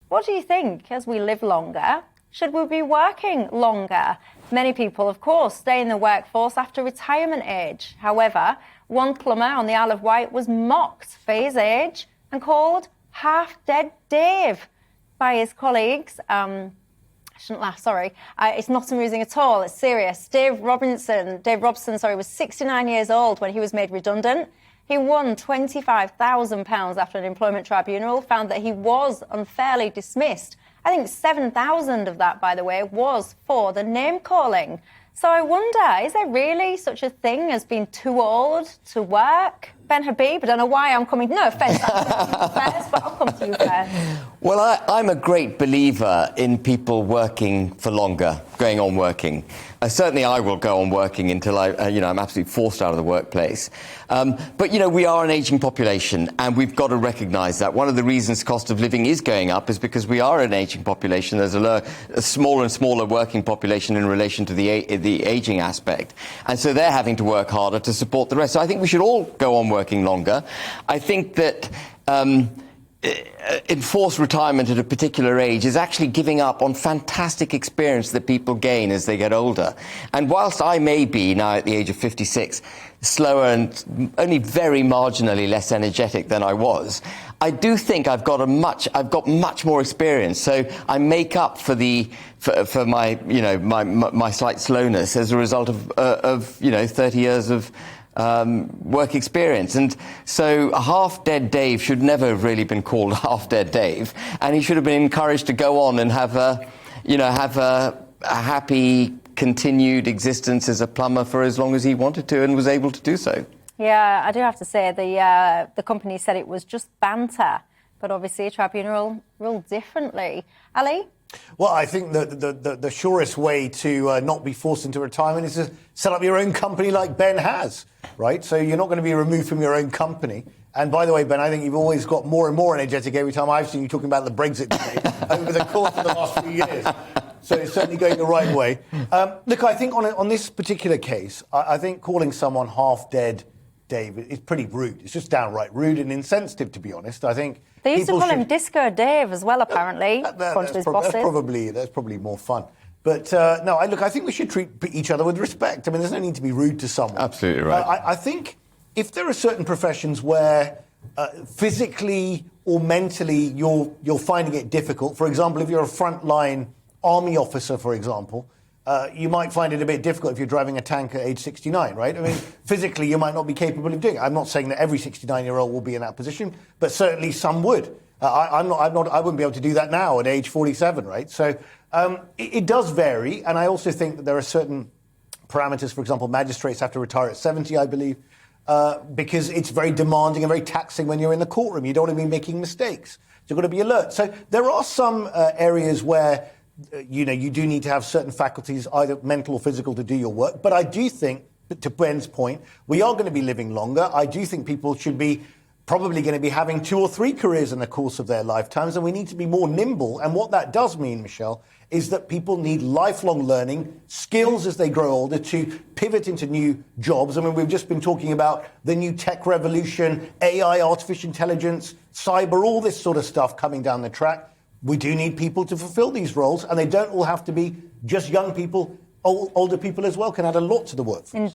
What do you think as we live longer? Should we be working longer? Many people, of course, stay in the workforce after retirement age. However, one plumber on the Isle of Wight was mocked for his age and called half-dead Dave by his colleagues. I shouldn't laugh, sorry. It's not amusing at all, it's serious. Dave Robson, was 69 years old when he was made redundant. He won £25,000 after an employment tribunal found that he was unfairly dismissed. I think 7,000 of that, by the way, was for the name-calling. So I wonder, is there really such a thing as being too old to work? Ben Habib, I don't know why I'm coming... No offence, I'm coming to you first, but I'll come to you first. Well, I'm a great believer in people working for longer, going on working. Certainly I will go on working until I'm absolutely forced out of the workplace. But, we are an ageing population, and we've got to recognise that. One of the reasons cost of living is going up is because we are an ageing population. There's a smaller and smaller working population in relation to the ageing aspect. And so they're having to work harder to support the rest. So I think we should all go on working longer. I think that... enforced retirement at a particular age is actually giving up on fantastic experience that people gain as they get older. And whilst I may be, now at the age of 56, slower and only very marginally less energetic than I was, I do think I've got much more experience. So I make up for my my slight slowness as a result of 30 years of work experience. And so a half-dead Dave should never have really been called half-dead Dave, and he should have been encouraged to go on and have a happy continued existence as a plumber for as long as he wanted to and was able to do so. Yeah, I do have to say the company said it was just banter, but obviously a tribunal ruled differently. Ali? Well, I think the surest way to not be forced into retirement is to set up your own company like Ben has, right? So you're not going to be removed from your own company. And by the way, Ben, I think you've always got more and more energetic every time I've seen you talking about the Brexit debate over the course of the last few years. So it's certainly going the right way. Look, I think on this particular case, I think calling someone half-dead Dave is pretty rude. It's just downright rude and insensitive, to be honest. I think they used to call him Disco Dave as well, apparently. That's probably more fun. But no, I think we should treat each other with respect. I mean, there's no need to be rude to someone. Absolutely right. I think if there are certain professions where physically or mentally you're finding it difficult, for example, if you're a frontline army officer, for example, you might find it a bit difficult if you're driving a tank at age 69, right? I mean, physically, you might not be capable of doing it. I'm not saying that every 69-year-old will be in that position, but certainly some would. I wouldn't be able to do that now at age 47, right? So it does vary, and I also think that there are certain parameters. For example, magistrates have to retire at 70, I believe, because it's very demanding and very taxing when you're in the courtroom. You don't want to be making mistakes. You've got to be alert. So there are some areas where you do need to have certain faculties, either mental or physical, to do your work. But I do think, to Ben's point, we are going to be living longer. I do think people should be probably going to be having 2 or 3 careers in the course of their lifetimes, and we need to be more nimble. And what that does mean, Michelle, is that people need lifelong learning, skills as they grow older, to pivot into new jobs. I mean, we've just been talking about the new tech revolution, AI, artificial intelligence, cyber, all this sort of stuff coming down the track. We do need people to fulfill these roles, and they don't all have to be just young people. Older people as well can add a lot to the workforce.